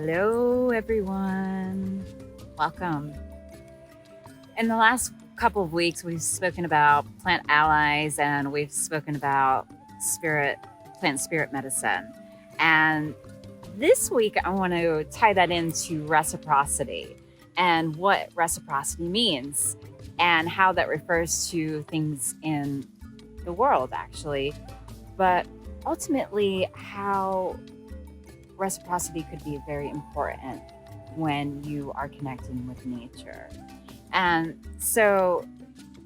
Hello, everyone. Welcome. In the last couple of weeks, we've spoken about plant allies and we've spoken about plant spirit medicine. And this week, I want to tie that into reciprocity and what reciprocity means and how that refers to things in the world, actually, but ultimately, how reciprocity could be very important when you are connecting with nature. And so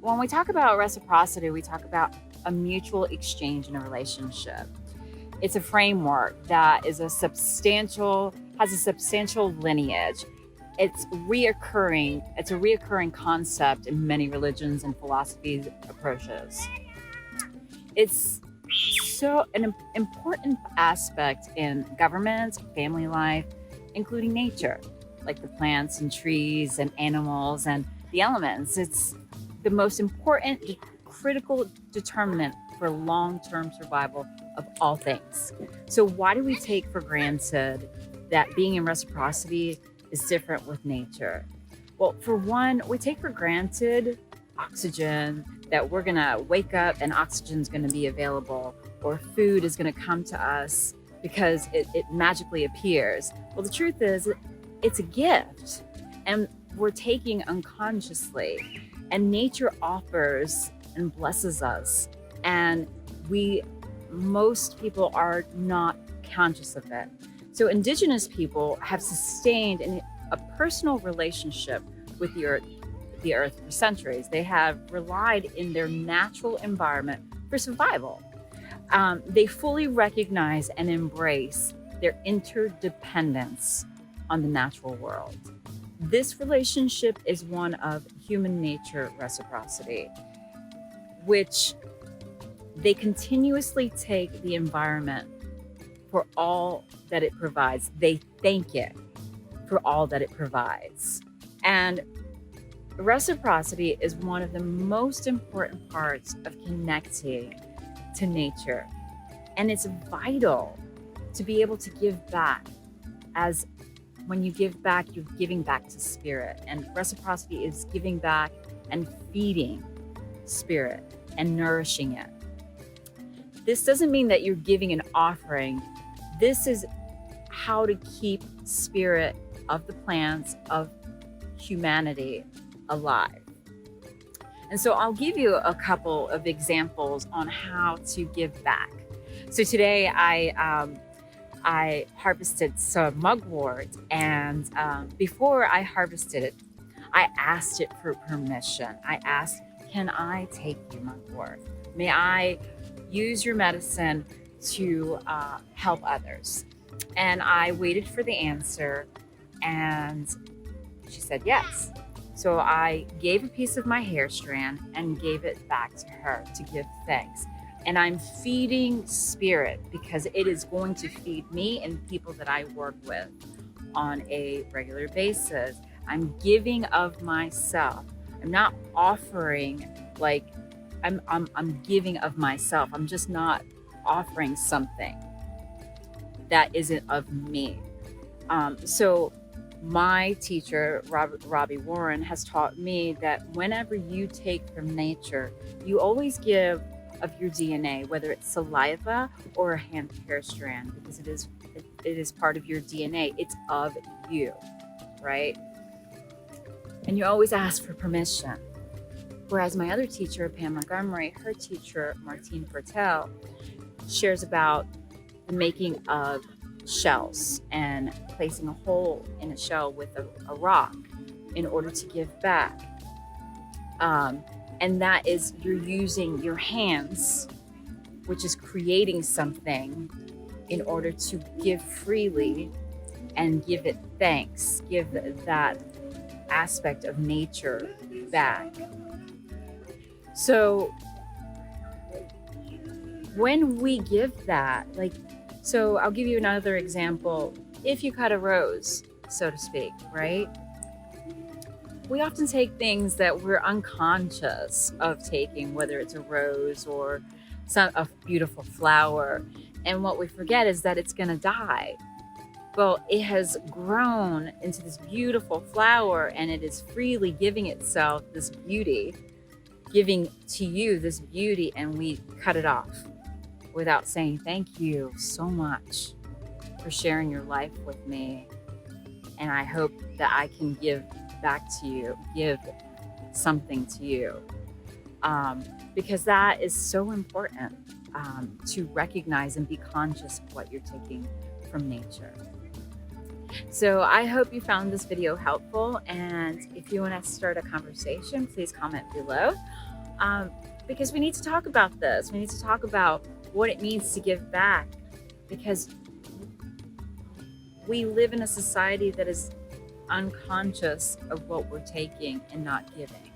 when we talk about reciprocity, we talk about a mutual exchange in a relationship. It's a framework that has a substantial lineage. It's a reoccurring concept in many religions and philosophies approaches. It's so an important aspect in government, family life, including nature, like the plants and trees and animals and the elements. It's the most important critical determinant for long-term survival of all things. So why do we take for granted that being in reciprocity is different with nature? Well, for one, we take for granted oxygen, that we're gonna wake up and oxygen's gonna be available, or food is gonna come to us because it magically appears. Well, the truth is, it's a gift, and we're taking unconsciously, and nature offers and blesses us, and most people are not conscious of it. So indigenous people have sustained a personal relationship with the earth for centuries. They have relied in their natural environment for survival. They fully recognize and embrace their interdependence on the natural world. This relationship is one of human nature reciprocity, which they continuously take the environment for all that it provides. They thank it for all that it provides. And reciprocity is one of the most important parts of connecting to nature. And it's vital to be able to give back, as when you give back, you're giving back to spirit. And reciprocity is giving back and feeding spirit and nourishing it. This doesn't mean that you're giving an offering. This is how to keep spirit of the plants, of humanity, alive. And so I'll give you a couple of examples on how to give back. So today I harvested some mugwort, and before I harvested it, I asked it for permission. I asked, can I take your mugwort? May I use your medicine to help others? And I waited for the answer, and she said yes. So I gave a piece of my hair strand and gave it back to her to give thanks. And I'm feeding spirit because it is going to feed me and people that I work with on a regular basis. I'm giving of myself. I'm not offering, like I'm giving of myself. I'm just not offering something that isn't of me. So my teacher, Robbie Warren, has taught me that whenever you take from nature, you always give of your DNA, whether it's saliva or a hair strand, because it is part of your DNA. It's of you, right? And you always ask for permission. Whereas my other teacher, Pam Montgomery, her teacher, Martine Fertel, shares about the making of shells and placing a hole in a shell with a rock in order to give back. And that is, you're using your hands, which is creating something, in order to give freely and give it thanks, give that aspect of nature back. So when we give that, so I'll give you another example. If you cut a rose, so to speak, right? We often take things that we're unconscious of taking, whether it's a rose or a beautiful flower. And what we forget is that it's going to die. Well, it has grown into this beautiful flower, and it is freely giving itself this beauty, giving to you this beauty, and we cut it off without saying thank you so much for sharing your life with me. And I hope that I can give back to you, give something to you, because that is so important, to recognize and be conscious of what you're taking from nature. So I hope you found this video helpful, and if you want to start a conversation, please comment below, because we need to talk about this. We need to talk about what it means to give back, because we live in a society that is unconscious of what we're taking and not giving.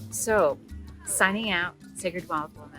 So signing out, Sacred Wildlife.